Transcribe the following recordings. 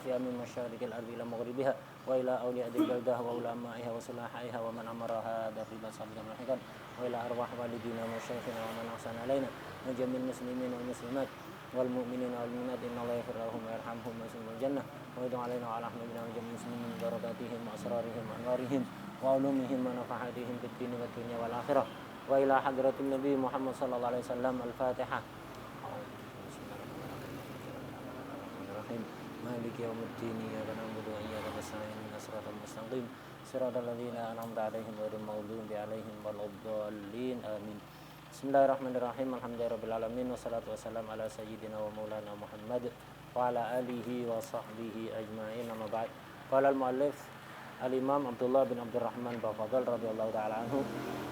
fiha min masyariqil ardi ila maghribiha wa ila awliya'il baldah wa ulama'iha wa sulahaiha wa man amaraha dafriban sabiqan lahiqan wa ila arwah walidina wa syaikhina wa man ahsana alaina wa jamil muslimin wal muslimat wal mu'minina wal mu'minat innallaha yaghfir lahum wa yarhamhum wa yasmul jannah wa yad'u alaina wa ala ahmina wa jamil muslimin barakatihim wa asrarihim wa anwarihim wa ulumihim wa nafahatihim fid dini wad dunya wal akhirah wa ila hadratin nabi Muhammad sallallahu alaihi wasallam al-Fatihah. مالك يوم الدين إياك نعبد وإياك نستعين اهدنا الصراط المستقيم صراط الذين أنعمت عليهم غير المغضوب عليهم ولا الضالين آمين. Bismillahirrahmanirrahim. Alhamdulillahirabbil alamin wassalatu wassalamu ala sayyidina wa maulana Muhammad wa ala alihi wa sahbihi ajma'in. Amma ba'd. Qala al-muallif al-Imam Abdullah bin Abdurrahman Bafadal radhiyallahu ta'ala anhu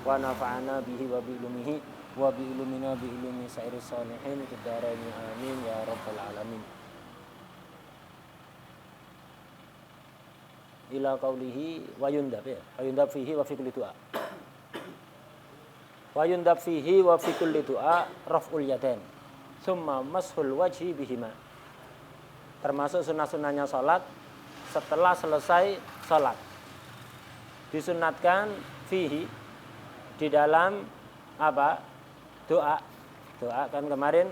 wa nafa'ana bihi wa bi ulumihi wa bi ulumina bi ulumi sairi salihin fid dharain amin ya rabbal alamin. Ila qaulihi wa yundab ya. Wa yundab fihi wa fi kulli du'a. Wa yundab fihi wa fi kulli du'a raf'ul yadain. Summa mashul wajhi bihima. Termasuk sunah-sunahnya salat setelah selesai salat. Disunatkan fihi di dalam apa? Doa. Doa kan kemarin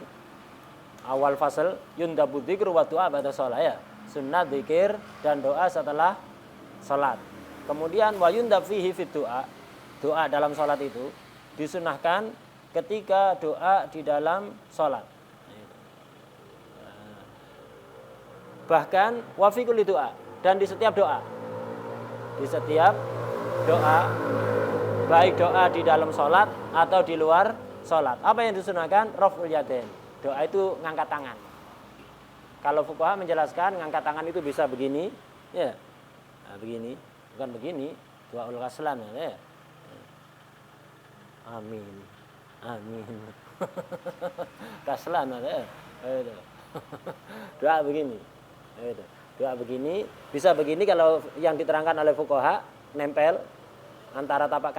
awal fasal yundabu dzikru wa du'a ba'da shalah ya. Sunnah zikir dan doa setelah salat. Kemudian wa yundab fihi fit du'a. Doa dalam salat itu disunahkan ketika doa di dalam salat. Bahkan wa fi kulli du'a, dan di setiap doa. Di setiap doa, baik doa di dalam salat atau di luar salat. Apa yang disunahkan? Raf'ul yadain. Doa itu ngangkat tangan. Kalau fuqaha menjelaskan ngangkat tangan itu bisa begini, ya. Nah, begini, bukan begini, du'aul kaslan ya. Amin. Amin. Kaslan ya. Itu. Doa begini. Itu. Doa begini, bisa begini kalau yang diterangkan oleh fuqaha nempel antara tapak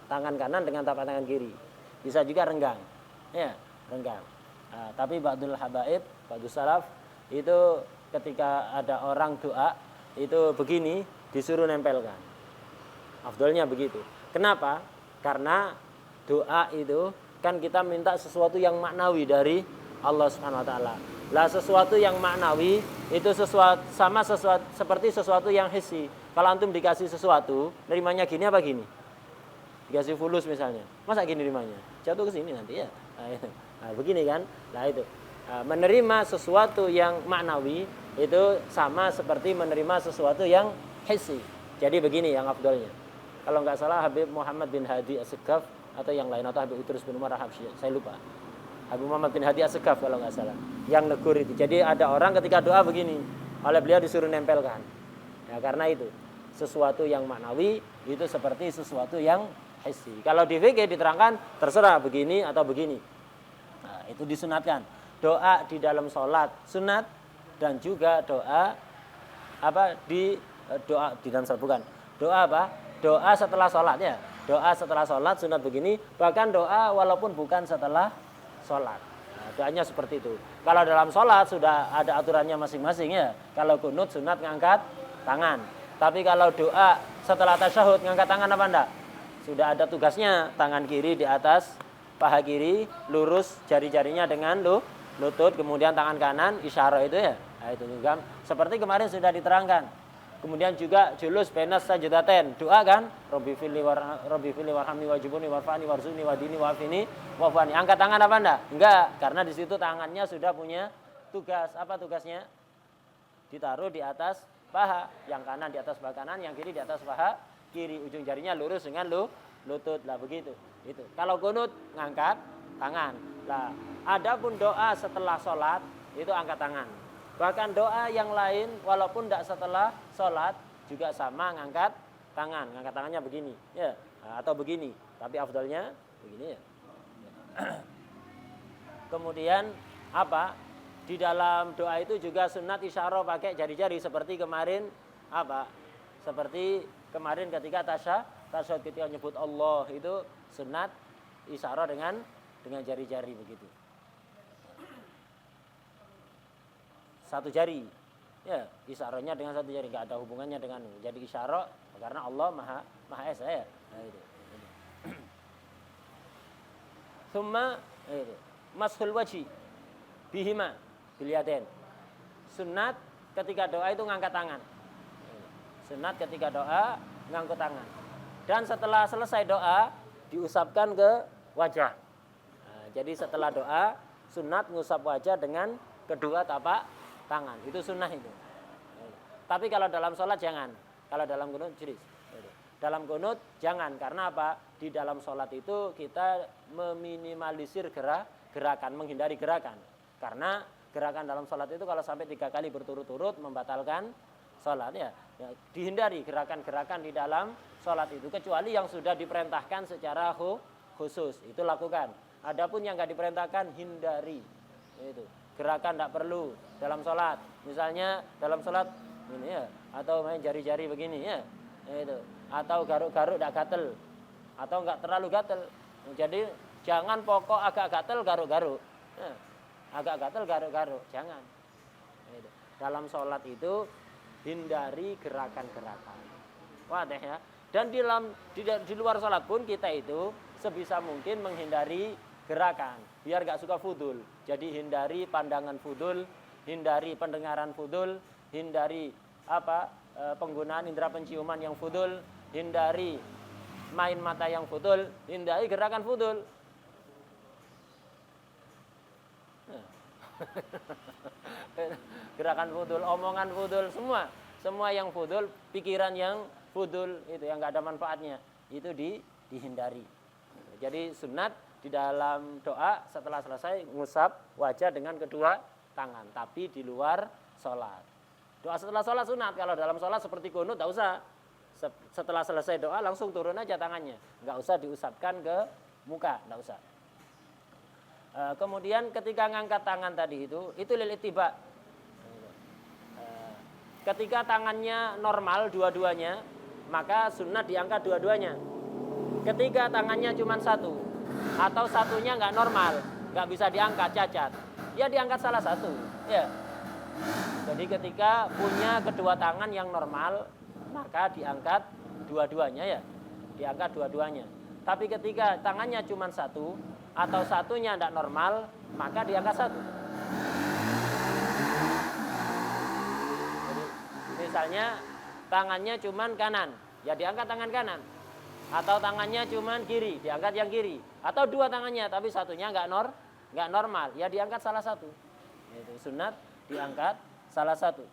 tangan kanan dengan tapak tangan kiri. Bisa juga renggang. Ya, renggang. Nah, tapi ba'dul habaib, ba'dul salaf itu ketika ada orang doa itu begini disuruh nempelkan. Afdalnya begitu. Kenapa? Karena doa itu kan kita minta sesuatu yang maknawi dari Allah Subhanahu wa taala. Lah sesuatu yang maknawi itu seperti sesuatu yang hissi. Kalau antum dikasih sesuatu, nerimanya gini apa gini? Dikasih fulus misalnya. Masa gini nerimanya? Jatuh ke sini nanti ya. Nah, begini kan? Nah itu. Menerima sesuatu yang maknawi itu sama seperti menerima sesuatu yang hissi. Jadi begini yang afdalnya. Kalau nggak salah Habib Muhammad bin Hadi As-Segaf atau yang lain atau Habib Idrus bin Umar Al-Habsyi, saya lupa. Habib Muhammad bin Hadi As-Segaf kalau nggak salah. Yang negur itu. Jadi ada orang ketika doa begini, oleh beliau disuruh nempelkan. Ya karena itu sesuatu yang maknawi itu seperti sesuatu yang hissi. Kalau di fikih diterangkan terserah begini atau begini. Nah, itu disunatkan. Doa di dalam sholat sunat dan juga doa apa di doa di dalam sholat bukan doa apa doa setelah sholat ya, doa setelah sholat sunat begini, bahkan doa walaupun bukan setelah sholat. Nah, doanya seperti itu. Kalau dalam sholat sudah ada aturannya masing-masing ya. Kalau kunut sunat ngangkat tangan, tapi kalau doa setelah tasyahud ngangkat tangan apa enggak? Sudah ada tugasnya, tangan kiri di atas paha kiri, lurus jari-jarinya dengan lutut, kemudian tangan kanan isyarah itu ya. Nah, itu juga seperti kemarin sudah diterangkan. Kemudian juga julus benas sajdatain, doa kan? Rabbi fili warhamni wajibuni warfani warzuni wadini wafini wafani. Angkat tangan apa enggak? Enggak, karena di situ tangannya sudah punya tugas. Apa tugasnya? Ditaruh di atas paha, yang kanan di atas paha kanan, yang kiri di atas paha kiri, ujung jarinya lurus dengan lutut lah begitu. Itu. Kalau kunut ngangkat tangan. Lah, adapun doa setelah sholat itu angkat tangan. Bahkan doa yang lain walaupun tidak setelah sholat juga sama ngangkat tangan. Ngangkat tangannya begini, ya, atau begini. Tapi afdalnya begini ya. Kemudian apa? Di dalam doa itu juga sunat isyarah pakai jari-jari seperti kemarin apa? Seperti kemarin ketika tasyahud ketika nyebut Allah itu sunat isyarah dengan jari-jari begitu. Satu jari Ya, isyarahnya dengan satu jari, nggak ada hubungannya dengan jadi isyarah karena Allah Maha Esa ya. Nah, itu. Summa itu. Mashul wajhi bihima bil yadain. Sunat ketika doa itu ngangkat tangan. Sunat ketika doa ngangkat tangan. Dan setelah selesai doa diusapkan ke wajah. Nah, jadi setelah doa sunat ngusap wajah dengan kedua tapak tangan. Itu sunnah itu. Tapi kalau dalam sholat jangan. Kalau dalam kunut jeris. Dalam kunut jangan. Karena apa? Di dalam sholat itu kita meminimalisir gerakan, menghindari gerakan. Karena gerakan dalam sholat itu kalau sampai 3 kali berturut-turut membatalkan sholat ya. Dihindari gerakan-gerakan di dalam sholat itu. Kecuali yang sudah diperintahkan secara khusus. Itu lakukan. Adapun yang nggak diperintahkan hindari. Itu. Gerakan tidak perlu dalam sholat. Misalnya dalam sholat ini ya, atau main jari-jari begini ya, itu. Atau garuk-garuk tidak gatel, atau nggak terlalu gatel. Jadi jangan pokok agak gatel garuk-garuk, ya. Agak gatel garuk-garuk, jangan. Itu. Dalam sholat itu hindari gerakan-gerakan. Wadah ya. Dan di luar sholat pun kita itu sebisa mungkin menghindari gerakan, biar gak suka fudul. Jadi hindari pandangan fudul, hindari pendengaran fudul, hindari penggunaan indera penciuman yang fudul, hindari main mata yang fudul, hindari gerakan fudul. Gerakan fudul, omongan fudul, semua yang fudul, pikiran yang fudul itu yang gak ada manfaatnya, itu dihindari. Jadi sunat di dalam doa setelah selesai ngusap wajah dengan kedua tangan, tapi di luar sholat. Doa setelah sholat sunat. Kalau dalam sholat seperti kunut tidak usah. Setelah selesai doa langsung turun aja tangannya, nggak usah diusapkan ke muka, nggak usah. Kemudian ketika ngangkat tangan tadi itu lil ittiba. Ketika tangannya normal dua-duanya, maka sunat diangkat dua-duanya. Ketika tangannya cuma satu atau satunya nggak normal, nggak bisa diangkat, cacat, ya diangkat salah satu ya. Jadi ketika punya kedua tangan yang normal, maka diangkat dua-duanya ya, diangkat dua-duanya. Tapi ketika tangannya cuma satu atau satunya tidak normal, maka diangkat satu. Jadi misalnya tangannya cuma kanan, ya diangkat tangan kanan. Atau tangannya cuma kiri, diangkat yang kiri. Atau dua tangannya, tapi satunya nggak normal, ya diangkat salah satu. Itu sunat diangkat salah satu.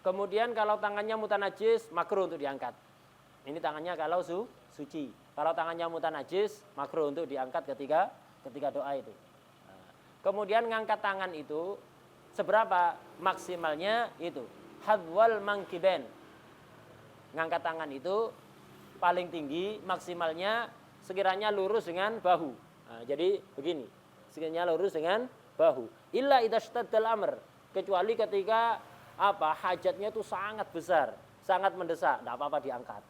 Kemudian kalau tangannya mutanajis, makruh untuk diangkat. Ini tangannya kalau suci. Kalau tangannya mutanajis, makruh untuk diangkat ketika doa itu. Kemudian ngangkat tangan itu seberapa maksimalnya itu? Hadwal mangkiben. Ngangkat tangan itu paling tinggi maksimalnya sekiranya lurus dengan bahu. Nah, jadi begini, sekiranya lurus dengan bahu. Illa idashtadal amr, kecuali ketika hajatnya itu sangat besar, sangat mendesak, tidak apa-apa diangkat.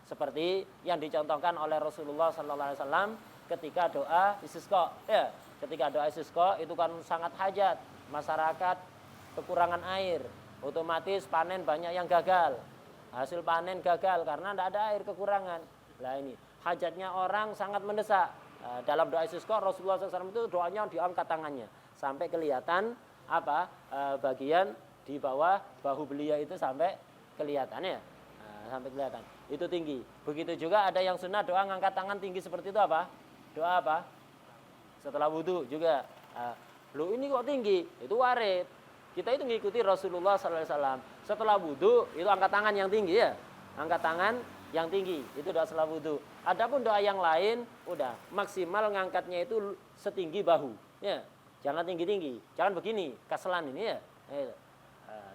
Seperti yang dicontohkan oleh Rasulullah SAW ketika doa istisqa. Ya, ketika doa istisqa itu kan sangat hajat, masyarakat kekurangan air, otomatis panen banyak yang gagal. Hasil panen gagal karena tidak ada air, kekurangan. Lah ini hajatnya orang sangat mendesak. Dalam doa istisqa Rasulullah SAW itu doanya diangkat tangannya sampai kelihatan bagian di bawah bahu beliau itu sampai kelihatan ya, sampai kelihatan. Itu tinggi. Begitu juga ada yang sunnah doa ngangkat tangan tinggi seperti itu doa setelah wudhu juga. Loh ini kok tinggi? Itu warid. Kita itu mengikuti Rasulullah SAW. Setelah wudhu itu angkat tangan yang tinggi ya, angkat tangan yang tinggi itu doa setelah wudhu. Adapun doa yang lain udah maksimal ngangkatnya itu setinggi bahu ya, jangan tinggi-tinggi, jangan begini kaselan ini ya.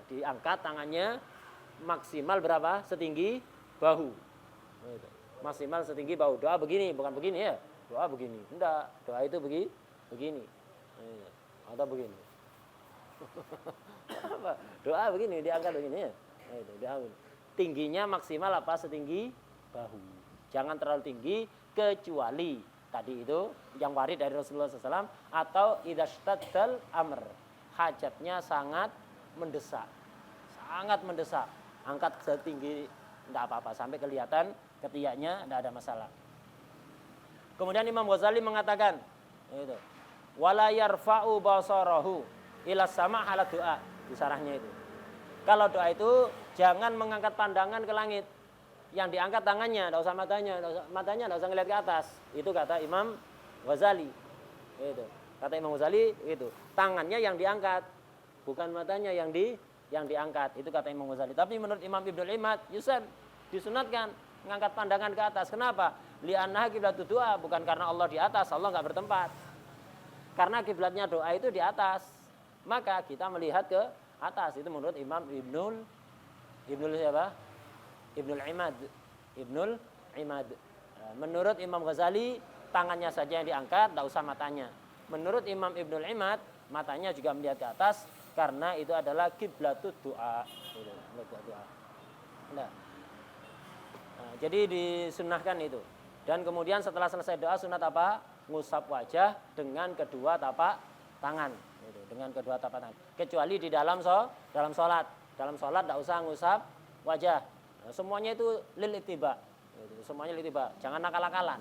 Diangkat tangannya maksimal berapa? Setinggi bahu. Maksimal setinggi bahu. Doa begini, bukan begini ya. Doa begini. Enggak, doa itu begini. Atau begini. Doa begini, diangkat begini ya. Tingginya maksimal setinggi bahu. Jangan terlalu tinggi kecuali tadi itu yang warid dari Rasulullah SAW atau idashtadal amr. hajatnya sangat mendesak. Sangat mendesak. Angkat setinggi tidak apa-apa sampai kelihatan ketiaknya, tidak ada masalah. Kemudian Imam Ghazali mengatakan, itu, wala yarfa'u basarahu ila sama' halat doa, di sarahnya itu. Kalau doa itu jangan mengangkat pandangan ke langit. Yang diangkat tangannya, tidak usah matanya tidak usah ngelihat ke atas. Itu kata Imam Ghazali. Itu. Kata Imam Ghazali itu, tangannya yang diangkat, bukan matanya yang diangkat. Itu kata Imam Ghazali. Tapi menurut Imam Ibnul Imad, disunatkan mengangkat pandangan ke atas. Kenapa? Li'annaha qiblatud doa, bukan karena Allah di atas, Allah enggak bertempat. Karena kiblatnya doa itu di atas. Maka kita melihat ke atas. Itu menurut Imam Ibnul siapa? Ibnul Imad. Menurut Imam Ghazali, tangannya saja yang diangkat, tidak usah matanya. Menurut Imam Ibnul Imad, matanya juga melihat ke atas karena itu adalah qiblatud doa. Nah, jadi disunahkan itu. Dan kemudian setelah selesai doa sunat apa? Ngusap wajah dengan kedua tapak tangan. Dengan kedua tapak tangan. Kecuali di dalam sholat. Dalam sholat tidak usah ngusap wajah. Semuanya itu lil ittiba. Semuanya lil ittiba. Jangan akal-akalan.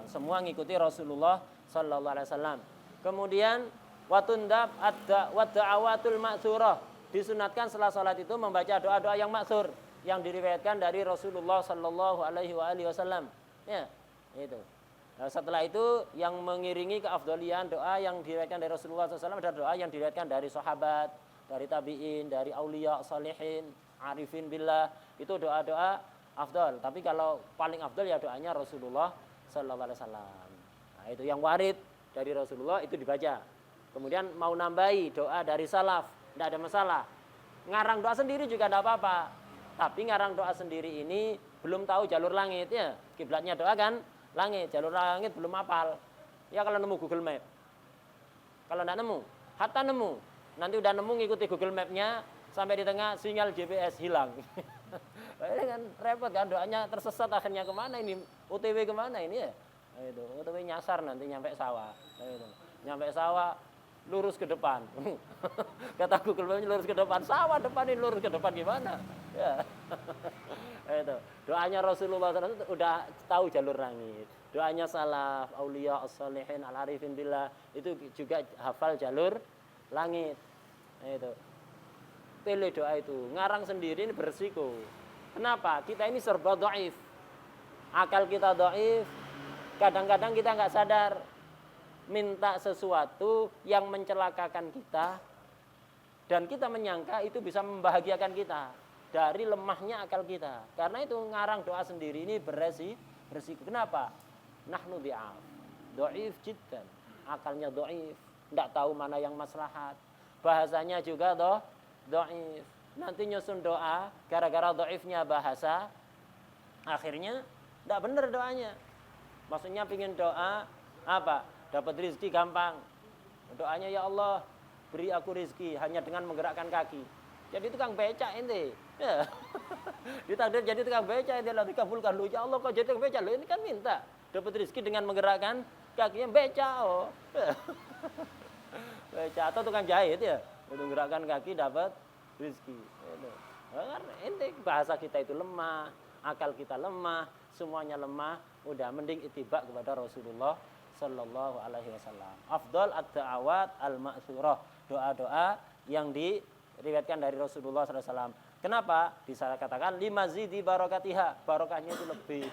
Semua ngikuti Rasulullah sallallahu alaihi wasallam. Kemudian watundab ad-da'awatul ma'tsurah. Disunatkan setelah salat itu membaca doa-doa yang maksur yang diriwayatkan dari Rasulullah sallallahu alaihi wasallam. Ya, itu. Nah, setelah itu yang mengiringi keafdalian doa yang diriwayatkan dari Rasulullah sallallahu alaihi wasallam adalah doa yang diriwayatkan dari sahabat, dari tabi'in, dari aulia salihin, arifin billah. Itu doa-doa afdal. Tapi kalau paling afdal ya doanya Rasulullah sallallahu alaihi wasallam. Nah, itu yang warid dari Rasulullah itu dibaca. Kemudian mau nambahi doa dari salaf, tidak ada masalah. Ngarang doa sendiri juga tidak apa-apa. Tapi ngarang doa sendiri ini belum tahu jalur langit ya. Kiblatnya doa kan langit, jalur langit belum hafal. Ya kalau nemu Google Map. Kalau tidak nemu, hatta nemu. Nanti udah nemu ngikuti Google Map-nya sampai di tengah sinyal GPS hilang. Ini kan repot kan, doanya tersesat akhirnya kemana ini? OTW kemana ini ya? Itu OTW nyasar nanti nyampe sawah. Itu. Nyampe sawah lurus ke depan. Kata Google Map lurus ke depan, sawah depan ini lurus ke depan gimana? Ya. Itu. Doanya Rasulullah SAW udah tahu jalur langit. Doanya salaf, aulia, as-salihin, al-arifin billah itu juga hafal jalur langit. Itu. Pilih doa itu. Ngarang sendiri ini berisiko. Kenapa? Kita ini serba dhaif. Akal kita dhaif. Kadang-kadang kita nggak sadar minta sesuatu yang mencelakakan kita dan kita menyangka itu bisa membahagiakan kita dari lemahnya akal kita. Karena itu ngarang doa sendiri ini beresiko. Kenapa? Nahnu dhi'af. Dhaif jiddan. Akalnya dhaif, enggak tahu mana yang maslahat. Bahasanya juga dhaif. Nanti nyusun doa gara-gara dhaifnya bahasa akhirnya enggak benar doanya. Maksudnya pingin doa apa? Dapat rezeki gampang. Doanya ya Allah, beri aku rezeki hanya dengan menggerakkan kaki. Jadi tukang becak ente. Ya. Ditakdir jadi tukang becak ente, Allah dikabulkan lu. Ya Allah kok jadi tukang becak lu, ini kan minta dapat rezeki dengan menggerakkan kakinya becak. Oh. Becak atau tukang jahit ya. Menggerakkan kaki dapat rezeki. Ente bahasa kita itu lemah, akal kita lemah, semuanya lemah. Udah mending ittiba kepada Rasulullah sallallahu alaihi wasallam. Afdal ad-da'awat al-ma'tsurah. Doa-doa yang diriwayatkan dari Rasulullah sallallahu alaihi wasallam. Kenapa? Bisa katakan limazidi barakatiha. Barokahnya itu lebih.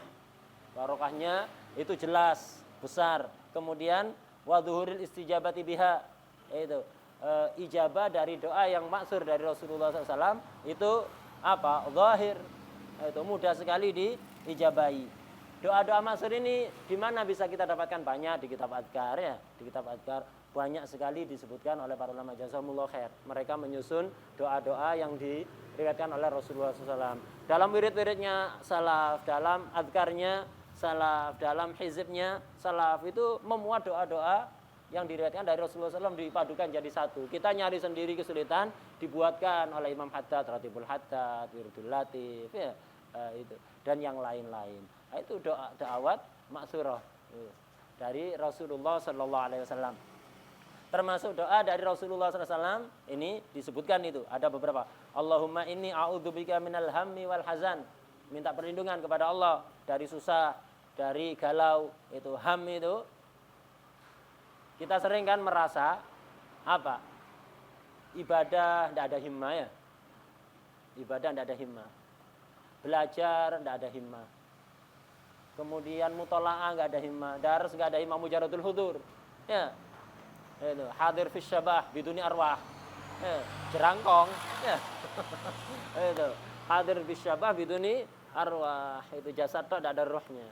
Barokahnya itu jelas, besar. Kemudian wa dhuhuril istijabati biha. Itu ijabah dari doa yang maksur dari Rasulullah sallallahu alaihi wasallam itu apa? Zahir. Itu mudah sekali diijabahi. Doa-doa maksur ini di mana bisa kita dapatkan? Banyak di kitab Adhkar ya. Di kitab Adhkar banyak sekali disebutkan oleh para ulama jazakumullah khair. Mereka menyusun doa-doa yang diriwayatkan oleh Rasulullah SAW. Dalam wirid-wiridnya salaf, dalam adhkarnya salaf, dalam hizibnya salaf itu memuat doa-doa yang diriwayatkan dari Rasulullah SAW dipadukan jadi satu. Kita nyari sendiri kesulitan, dibuatkan oleh Imam Haddad, Ratibul Haddad, Wiridul Latif ya. Itu dan yang lain-lain. Itu doa da'awat maksurah dari Rasulullah sallallahu alaihi wasallam. Termasuk doa dari Rasulullah SAW ini disebutkan itu. Ada beberapa. Allahumma inni a'udzubika minal hammi wal hazan. Minta perlindungan kepada Allah dari susah, dari galau. Itu ham itu. Kita sering kan merasa apa? Ibadah tidak ada himmah ya. Ibadah tidak ada himmah. Belajar tidak ada himmah. Kemudian mutola'ah nggak ada himmah. Dars nggak ada himmah, mujaradul hudur. Ya. Itu hadir fis syabah biduni arwah. Jerangkong ya. Itu hadir fis syabah biduni arwah. Itu jasad tok tidak ada rohnya.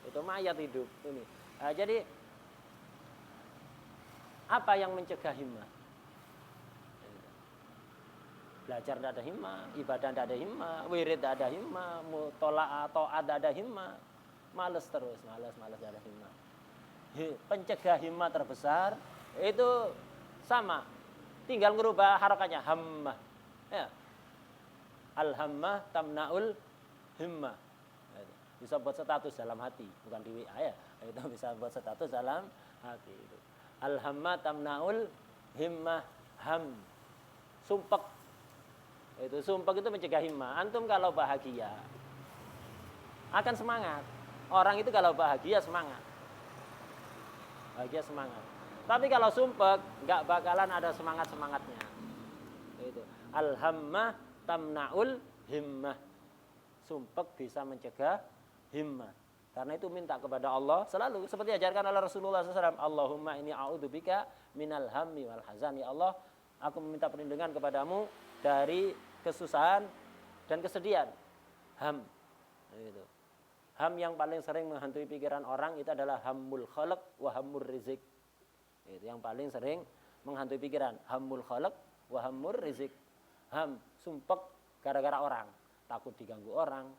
Itu mayat hidup ini. Nah, jadi apa yang mencegah himmah? Belajar tidak ada himmah, ibadah tidak ada himmah, wirid tidak ada himmah, mutola'ah ta'at tidak ada himmah. Males terus, males tidak ada himmah. Pencegah himmah terbesar itu sama, tinggal merubah harakatnya hammah. Ya. Al-hammah tamna'ul himmah. Bisa buat status dalam hati, bukan di WA ya. Itu bisa buat status dalam hati itu. Al-hammah tamna'ul himmah ham. Sumpek. Itu sumpek itu mencegah himmah. Antum kalau bahagia akan semangat. Orang itu kalau bahagia semangat. Bahagia semangat. Tapi kalau sumpek, nggak bakalan ada semangat-semangatnya. Itu. Al-hammah tamna'ul himmah. Sumpek bisa mencegah himmah. Karena itu minta kepada Allah selalu seperti ajarkan oleh Rasulullah SAW. Allahumma inni a'udzubika minal hammi wal hazan. Ya Allah, aku meminta perlindungan kepadamu dari kesusahan dan kesedihan. Ham. Itu. Ham yang paling sering menghantui pikiran orang itu adalah hammul khalaq wa hammur rizq. Itu yang paling sering menghantui pikiran. Hammul khalaq wa hammur rizq. Ham, sumpek gara-gara orang. Takut diganggu orang,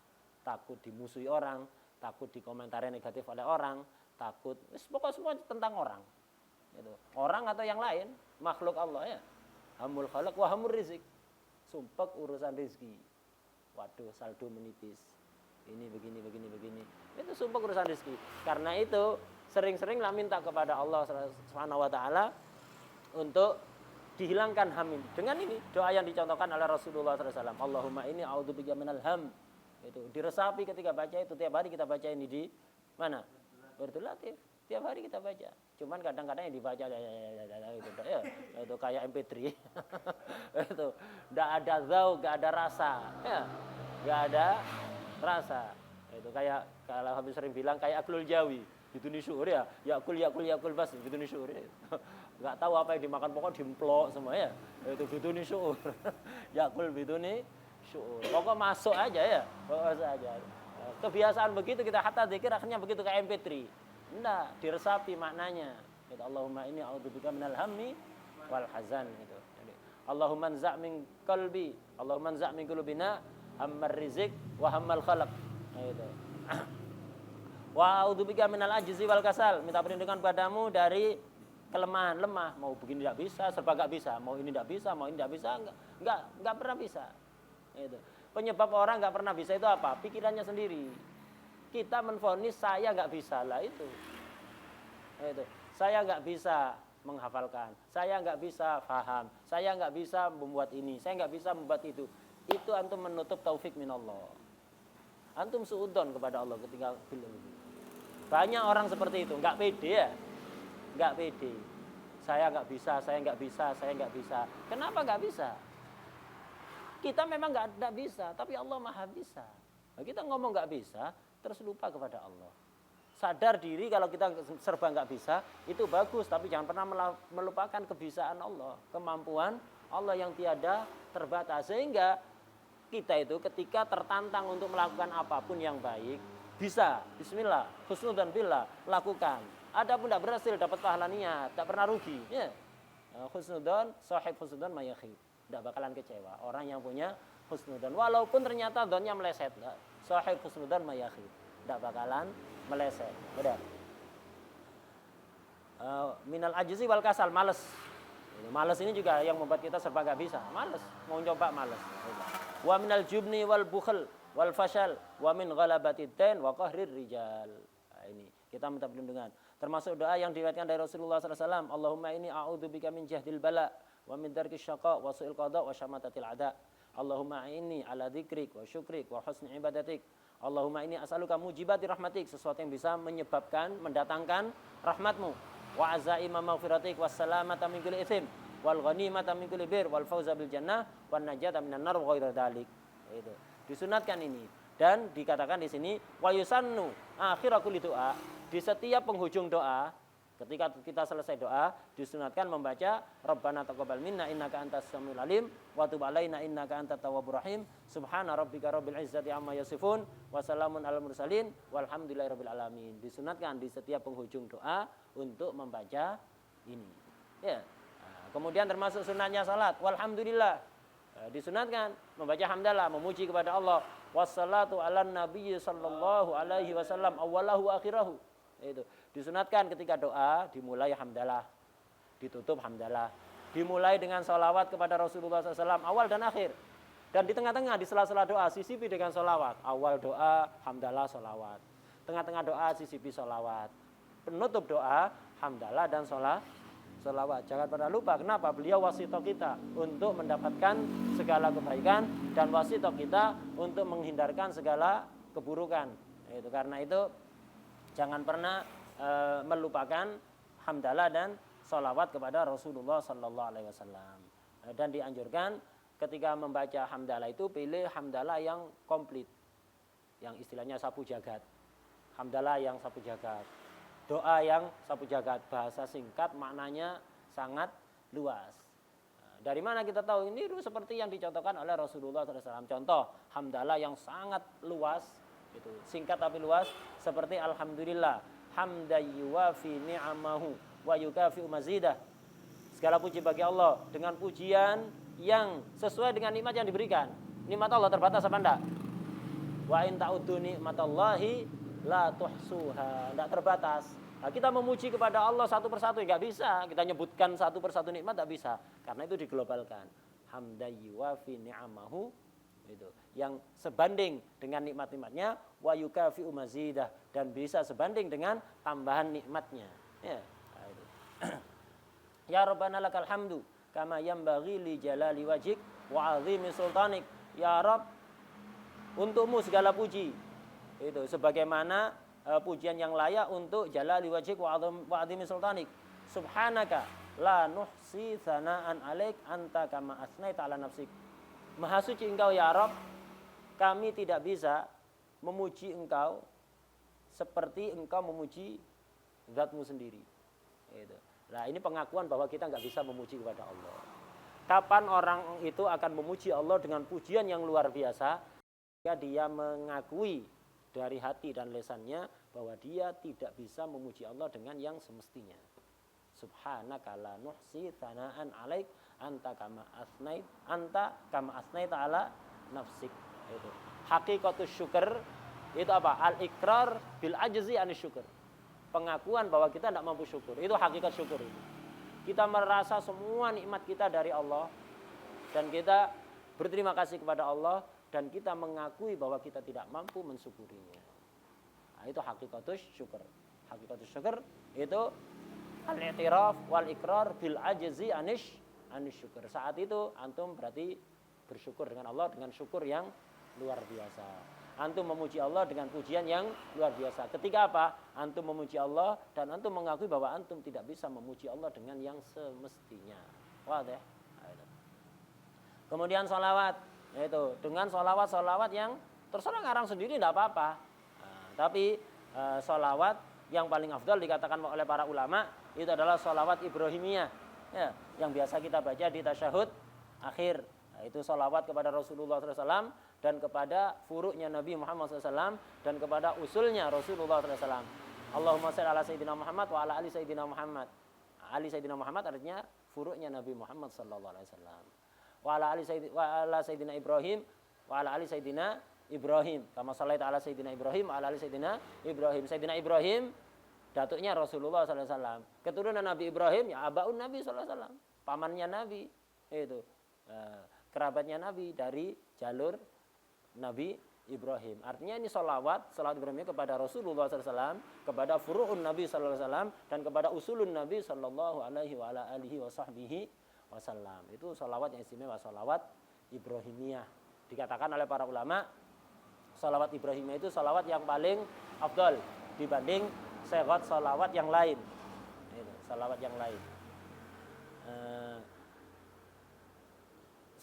takut dimusuhi orang, takut dikomentari negatif oleh orang, takut, pokoknya semua tentang orang. Itu. Orang atau yang lain, makhluk Allah ya. Hammul khalaq wa hammur rizq. Sumpek urusan rezeki. Waduh, saldo menipis. Ini begini. Itu sumpek urusan rezeki. Karena itu sering-seringlah minta kepada Allah Subhanahu wa taala untuk dihilangkan ham ini. Dengan ini doa yang dicontohkan oleh Rasulullah SAW. Allahumma inni a'udzubika minal ham. Itu diresapi ketika baca itu, tiap hari kita baca ini di mana? Wiritul Latif. Tiap hari kita baca. Cuman kadang-kadang yang dibaca gitu ya. Itu kayak MP3. Itu enggak ada zauq, enggak ada rasa, ya. Enggak ada rasa. Itu kayak kalau Habib sering bilang kayak aklul jawi. Gitu nih syukur ya. Yakul bas gitu nih syukur. Enggak tahu apa yang dimakan, pokok dimplok semua ya. Itu gitu nih syukur. Yakul biduni syukur. Pokok masuk aja ya. Pokok masuk aja. Kebiasaan begitu kita hatta zikir akhirnya begitu kayak MP3. Enggak, diresapi maknanya. Gitu, Allahumma inni a'udzubika minal hammi wal hazan gitu. Jadi, Allahumma anza' min qalbi, Allahumma anza' min qulubina hammar rizq wa hammal khalaq. Gitu. Wa a'udzubika minal ajzi wal kasal. Minta perlindungan padamu dari kelemahan, lemah, mau begini tidak bisa, serba enggak bisa, mau ini tidak bisa, mau ini tidak bisa, enggak pernah bisa. Gitu. Penyebab orang enggak pernah bisa itu apa? Pikirannya sendiri. Kita menvonis saya nggak bisa lah itu. Saya nggak bisa menghafalkan, saya nggak bisa paham, saya nggak bisa membuat ini, saya nggak bisa membuat itu. Itu antum menutup taufik minallah. Antum suudzon kepada Allah ketika bilang itu. Banyak orang seperti itu, nggak pede ya, nggak pede. Saya nggak bisa, saya nggak bisa, saya nggak bisa. Kenapa nggak bisa? Kita memang nggak bisa, tapi Allah maha bisa. Nah, kita ngomong nggak bisa, terus lupa kepada Allah. Sadar diri kalau kita serba nggak bisa, itu bagus. Tapi jangan pernah melupakan kebisaan Allah. Kemampuan Allah yang tiada terbatas. Sehingga kita itu ketika tertantang untuk melakukan apapun yang baik, bisa. Bismillah, husnudzan billah, lakukan. Adapun tidak berhasil, dapat pahala niat, tak pernah rugi. Ya. Husnudzan, sahib husnudzan mayakhib. Tidak bakalan kecewa. Orang yang punya husnudzan. Walaupun ternyata dzannya meleset. Sahib husnudzan mayakhib. Tidak bakalan meleset. Benar. Minal ajzi wal kasal, males. Males ini juga yang membuat kita serba gak bisa. Males, mau coba males. Wa minal jubni wal bukhl wal fashal wa min ghalabatid dain wa qahrir rijal. Nah, ini kita minta perlindungan. Termasuk doa yang diriwayatkan dari Rasulullah SAW. Allahumma inni a'udzubika min jahdil bala wa min darkis syaqa wa su'il qada wa syamatatil ada. Allahumma inni ala dzikrik wa syukrik wa husni ibadatik. Allahumma inni as'aluka mujibati rahmatik, sesuatu yang bisa menyebabkan, mendatangkan rahmatmu. Wa azaima maghfiratik was salamata min kulli itsm wal ghanimata min kulli bir wal fauza bil jannah wan najata minan nar wa ghairu dzalik. Itu. Disunatkan ini. Dan dikatakan di sini wa yusannu akhira kulli doa, di setiap penghujung doa, ketika kita selesai doa, disunatkan membaca Rabbana taqabbal minna innaka antas samiul alim wa tub alaina innaka antat tawwabur rahim subhana rabbika rabbil izzati amma yasifun wa salamun alal mursalin walhamdulillahi rabbil alamin. Disunatkan di setiap penghujung doa untuk membaca ini. Ya. Nah, kemudian termasuk sunahnya salat walhamdulillah. Disunatkan membaca hamdalah, memuji kepada Allah. Wassalatu ala nabiyyi sallallahu alaihi wasallam awwalahu akhirahu. Itu disunatkan ketika doa dimulai hamdalah, ditutup hamdalah, dimulai dengan salawat kepada Rasulullah SAW awal dan akhir, dan di tengah-tengah di sela-sela doa sisipi dengan salawat. Awal doa hamdalah salawat, tengah-tengah doa sisipi salawat, penutup doa hamdalah dan salawat. Jangan pernah lupa, kenapa? Beliau wasito kita untuk mendapatkan segala kebaikan dan wasito kita untuk menghindarkan segala keburukan. Itu karena itu jangan pernah melupakan hamdalah dan sholawat kepada Rasulullah Sallallahu Alaihi Wasallam. Dan dianjurkan ketika membaca hamdalah itu pilih hamdalah yang komplit, yang istilahnya sapu jagat. Hamdalah yang sapu jagat, doa yang sapu jagat, bahasa singkat maknanya sangat luas. Dari mana kita tahu ini? Seperti yang dicontohkan oleh Rasulullah SAW. Contoh hamdalah yang sangat luas, itu singkat tapi luas, seperti alhamdulillah hamdan yuwafi ni'amahu wa yukafi mazidah. Segala puji bagi Allah dengan pujian yang sesuai dengan nikmat yang diberikan. Nikmat Allah terbatas apa enggak? Wa in ta'uddu nikmatallahi la tuhsuha, enggak terbatas. Nah, kita memuji kepada Allah satu persatu enggak bisa. Kita nyebutkan satu persatu nikmat enggak bisa. Karena itu diglobalkan. Hamdan yuwafi ni'amahu, itu yang sebanding dengan nikmat-nikmatnya, wa yukafi'u mazidah, dan bisa sebanding dengan tambahan nikmatnya. Ya, itu. Ya Rabbana lakal hamdu kama yanbaghi li jalali wajhik wa 'azimi sultanik. Ya Rabb, untukmu segala puji. Itu sebagaimana pujian yang layak untuk jalali wajhik wa 'azimi sultanik. Subhanaka la nuhsi tsana'an 'alaik anta kama asnaita 'ala nafsik. Maha suci engkau ya Rabb, kami tidak bisa memuji engkau seperti engkau memuji zatmu sendiri. Itu. Nah, ini pengakuan bahwa kita nggak bisa memuji kepada Allah. Kapan orang itu akan memuji Allah dengan pujian yang luar biasa? Jika dia mengakui dari hati dan lisannya bahwa dia tidak bisa memuji Allah dengan yang semestinya. Subhanaka la nuhsi tsana'an 'alaik anta kama asnaita 'ala nafsik. Itu. Hakikatus syukur itu apa? Al-iqrar bil ajzi anis syukur. Pengakuan bahwa kita tidak mampu syukur. Itu hakikat syukur itu. Kita merasa semua nikmat kita dari Allah dan kita berterima kasih kepada Allah dan kita mengakui bahwa kita tidak mampu mensyukurinya. Nah, itu hakikatus syukur. Hakikatus syukur itu al-i'tiraf wal ikrar bil ajzi anis syukur. Saat itu antum berarti bersyukur dengan Allah dengan syukur yang luar biasa. Antum memuji Allah dengan pujian yang luar biasa. Ketika apa? Antum memuji Allah dan antum mengakui bahwa antum tidak bisa memuji Allah dengan yang semestinya. Wadah. Kemudian sholawat, yaitu dengan sholawat yang terserah ngarang sendiri tidak apa-apa. Nah, tapi sholawat yang paling afdal dikatakan oleh para ulama itu adalah sholawat Ibrahimiyah, ya, yang biasa kita baca di tasyahud akhir. Nah, itu sholawat kepada Rasulullah SAW dan kepada furuknya Nabi Muhammad SAW dan kepada usulnya Rasulullah SAW. Allahumma shalli ala Sayyidina Muhammad wa ala ali Sayyidina Muhammad. Ali Sayyidina Muhammad artinya furuknya Nabi Muhammad SAW. Wa ala Sayyidina Ibrahim wa ala ali Sayyidina Ibrahim. Kama shallaita ala Sayyidina Ibrahim wa ala ali Sayyidina Ibrahim. Sayyidina Ibrahim datuknya Rasulullah SAW. Keturunan Nabi Ibrahim ya abaun Nabi SAW. Pamannya Nabi. Itu. Kerabatnya Nabi dari jalur Nabi Ibrahim. Artinya ini salawat Ibrahim kepada Rasulullah SAW, kepada furu'un Nabi SAW, dan kepada usulun Nabi Sallallahu Alaihi Wasallam. Itu salawat yang istimewa, salawat Ibrahimiyah. Dikatakan oleh para ulama, salawat Ibrahimiyah itu salawat yang paling afdal dibanding segot salawat yang lain. Itu, salawat yang lain.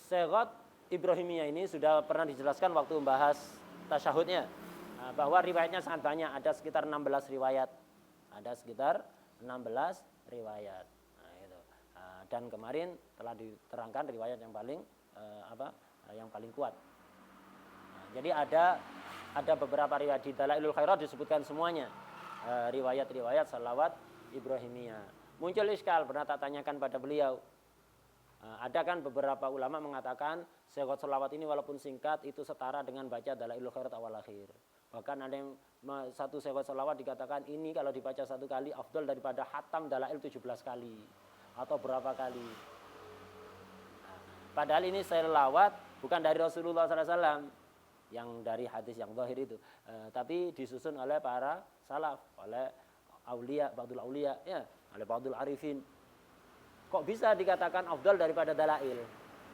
Segot Ibrahimiyah ini sudah pernah dijelaskan waktu membahas tasyahudnya, bahwa riwayatnya sangat banyak, ada sekitar 16 riwayat. Ada sekitar 16 riwayat. Nah, itu. Dan kemarin telah diterangkan riwayat yang paling yang paling kuat. Nah, jadi ada beberapa riwayat di Dalailul Khairat disebutkan semuanya riwayat-riwayat salawat Ibrahimiyah. Muncul iskal, pernah tak tanyakan pada beliau. Ada kan beberapa ulama mengatakan segot selawat ini walaupun singkat itu setara dengan baca Dalailul Khairat awal akhir. Bahkan ada yang satu segot selawat dikatakan ini kalau dibaca satu kali afdal daripada hatam Dalail 17 kali atau berapa kali. Padahal ini selawat bukan dari Rasulullah SAW yang dari hadis yang zahir itu, tapi disusun oleh para salaf, oleh aulia, ba'dul aulia, ya, oleh ba'dul arifin. Kok bisa dikatakan afdal daripada dalail?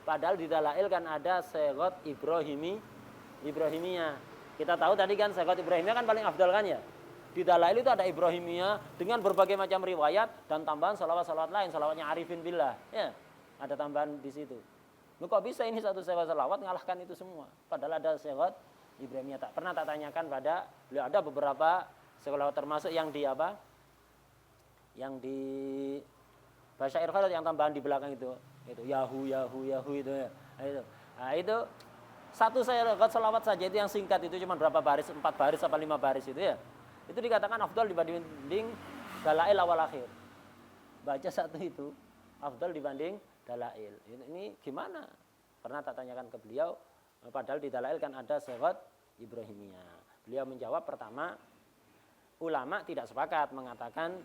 Padahal di dalail kan ada segot Ibrahimiyah. Kita tahu tadi kan segot Ibrahimiyah kan paling afdal kan ya. Di dalail itu ada Ibrahimiyah dengan berbagai macam riwayat dan tambahan salawat-salawat lain, salawatnya arifin billah. Ya, ada tambahan di situ. Kok bisa ini satu segot salawat ngalahkan itu semua? Padahal ada segot Ibrahimiyah. Pernah tak tanyakan pada beliau, ada beberapa salawat termasuk yang di apa? Yang di Basyair Khalid yang tambahan di belakang itu Yahu itu ya. Itu satu salawat saja itu yang singkat itu cuma berapa baris, 4 baris apa 5 baris itu ya. Itu dikatakan afdal dibanding Dalail awal akhir. Baca satu itu afdal dibanding Dalail. Ini gimana? Pernah tak tanyakan ke beliau, padahal di Dalail kan ada segot Ibrahimiyah. Beliau menjawab, pertama, ulama tidak sepakat mengatakan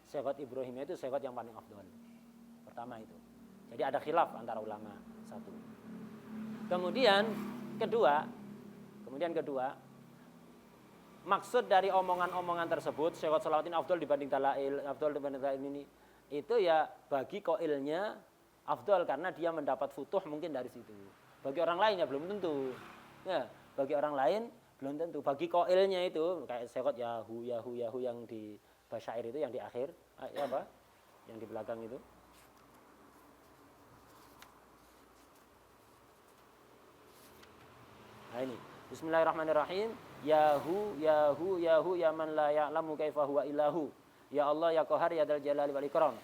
segot Ibrahimiyah itu segot yang paling afdal. Pertama itu. Jadi ada khilaf antara ulama, satu. Kemudian kedua, maksud dari omongan-omongan tersebut, segot salawat ini afdal dibanding Dalail, afdal dibanding Dalail ini, itu ya bagi qailnya afdal karena dia mendapat futuh mungkin dari situ. Bagi orang lain ya belum tentu. Ya, bagi orang lain belum tentu. Bagi qailnya itu kayak segot Yahu yang di Basyair itu yang di akhir, yang di belakang itu. Nah ini, Bismillahirrahmanirrahim. Yahu ya man la ya'lamu kaifa huwa ilahu. Ya Allah ya Qahar ya Dzal Jalali wal Ikram.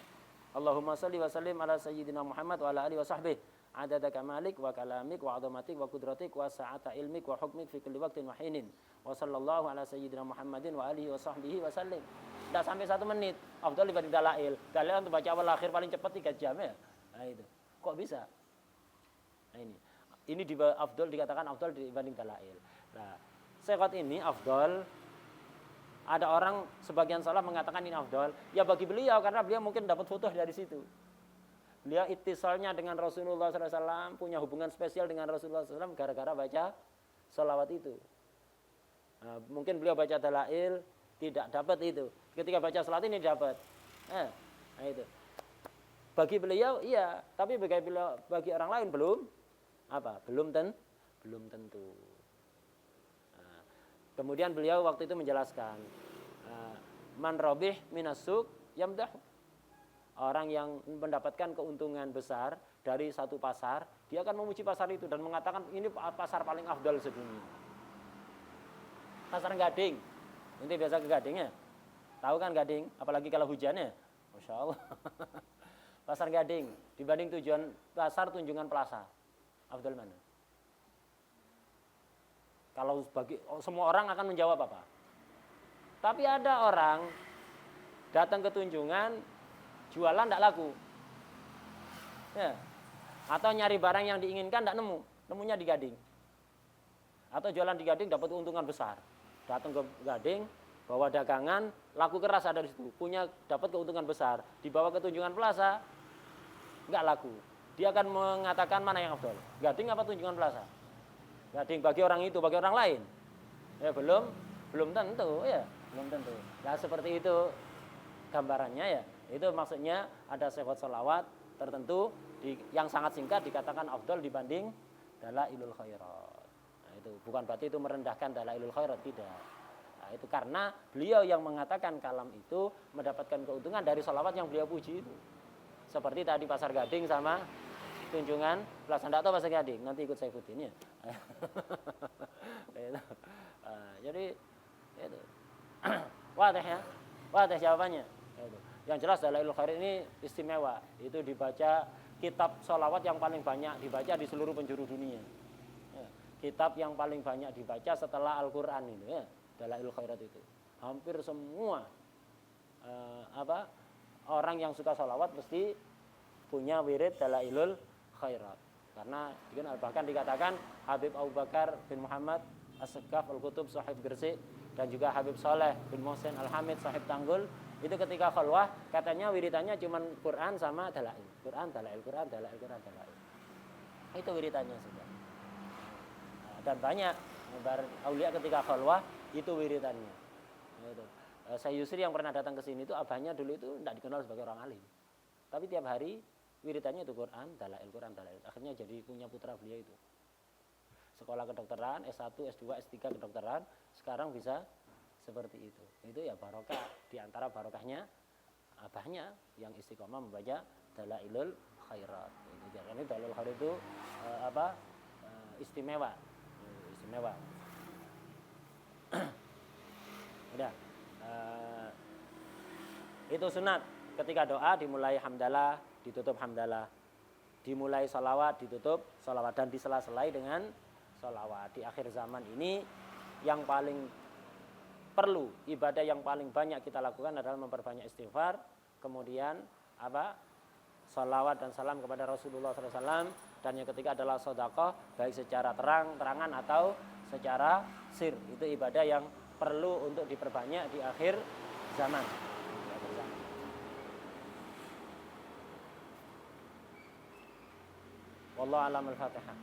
Allahumma shalli wa sallim ala sayyidina Muhammad wa ala alihi wa sahbihi. Adada kamalik wa kalamik wa azamatik wa kudratik wa sa'ata ilmik wa hukmik fi kulli waqtin wa hinin. Wa sallallahu ala sayyidina Muhammadin wa alihi wa sahbihi wa sallim. Tidak sampai 1 menit. Afdal dibanding Dalail. Dalail untuk baca awal akhir paling cepat 3 jam ya. Nah itu. Kok bisa? Nah ini. Ini afdal dikatakan afdal dibanding Dalail. Nah, segot ini afdal. Ada orang sebagian salaf mengatakan ini afdal. Ya bagi beliau karena beliau mungkin dapat futuh dari situ. Beliau ittisalnya dengan Rasulullah SAW, punya hubungan spesial dengan Rasulullah SAW gara-gara baca salawat itu. Nah, mungkin beliau baca Dalail tidak dapat itu. Ketika baca salawat ini dapat. Nah itu. Bagi beliau iya, tapi bagi orang lain belum tentu. Nah, kemudian beliau waktu itu menjelaskan, man robih minasuk yamdahu. Orang yang mendapatkan keuntungan besar dari satu pasar, dia akan memuji pasar itu dan mengatakan ini pasar paling afdal sedunia. Pasar Gading, nanti biasa ke Gading ya, tahu kan Gading, apalagi kalau hujannya, Masya Allah. Pasar Gading dibanding pasar Tunjungan Plaza, afdal mana? Kalau semua orang akan menjawab apa? Tapi ada orang datang ke Tunjungan, jualan tidak laku, ya. Atau nyari barang yang diinginkan tidak nemunya di Gading. Atau jualan di Gading dapat keuntungan besar, datang ke Gading bawa dagangan, laku keras ada di situ, dapat keuntungan besar, dibawa ke Tunjungan Plaza nggak laku. Dia akan mengatakan mana yang afdal, Gading apa Tunjungan Plaza? gading bagi orang itu, bagi orang lain. Ya belum tentu ya, belum tentu. Nah seperti itu gambarannya ya. Itu maksudnya ada sifat sholawat tertentu yang sangat singkat dikatakan afdal dibanding dalailul khairat. Nah itu bukan berarti itu merendahkan dalailul khairat, tidak. Nah itu karena beliau yang mengatakan kalam itu mendapatkan keuntungan dari sholawat yang beliau puji itu. Seperti tadi Pasar Gading sama Tunjungan Plaza. Nggak tahu Pasar Gading, nanti ikut saya ikutin ya. Jadi itu. Wadah ya. Wadah jawabannya. Itu. Yang jelas Dalailul Khairat ini istimewa. Itu dibaca kitab sholawat yang paling banyak dibaca di seluruh penjuru dunia. Ya. Kitab yang paling banyak dibaca setelah Al-Quran itu ya. Dalailul Khairat itu. Hampir semua orang yang suka sholawat mesti punya wirid Dalailul Khairat. Karena bahkan dikatakan Habib Abu Bakar bin Muhammad As-Segaf Al-Qutub Sahib Gresik dan juga Habib Saleh bin Mohsin Al-Hamid Sahib Tanggul itu ketika khalwah katanya wiridannya cuma Quran sama Dalail. Quran Dalail, Quran Dalail, Quran Dalail. Itu wiridannya sudah. Dan banyak aulia ketika khalwah itu wiridannya. Itu. Saya Yusri yang pernah datang ke sini itu abahnya dulu itu tidak dikenal sebagai orang alim. Tapi tiap hari wiridannya itu Quran, Dalail, Quran, Dalail. Akhirnya jadi punya putra beliau itu. Sekolah kedokteran, S1, S2, S3 kedokteran, sekarang bisa seperti itu. Itu ya barokah, di antara barokahnya abahnya yang istiqomah membaca Dalailul Khairat. Jadi Dalailul Khairat itu istimewa. Istimewa. Udah. Itu sunat. Ketika doa dimulai hamdalah, ditutup hamdalah. Dimulai sholawat, ditutup sholawat. Dan disela-selai dengan sholawat. Di akhir zaman ini yang paling perlu, ibadah yang paling banyak kita lakukan adalah memperbanyak istighfar. Kemudian sholawat dan salam kepada Rasulullah SAW. Dan yang ketiga adalah sedekah, baik secara terangan atau secara sir. Itu ibadah yang perlu untuk diperbanyak di akhir zaman. Wallahu a'lam. Al-Fatihah.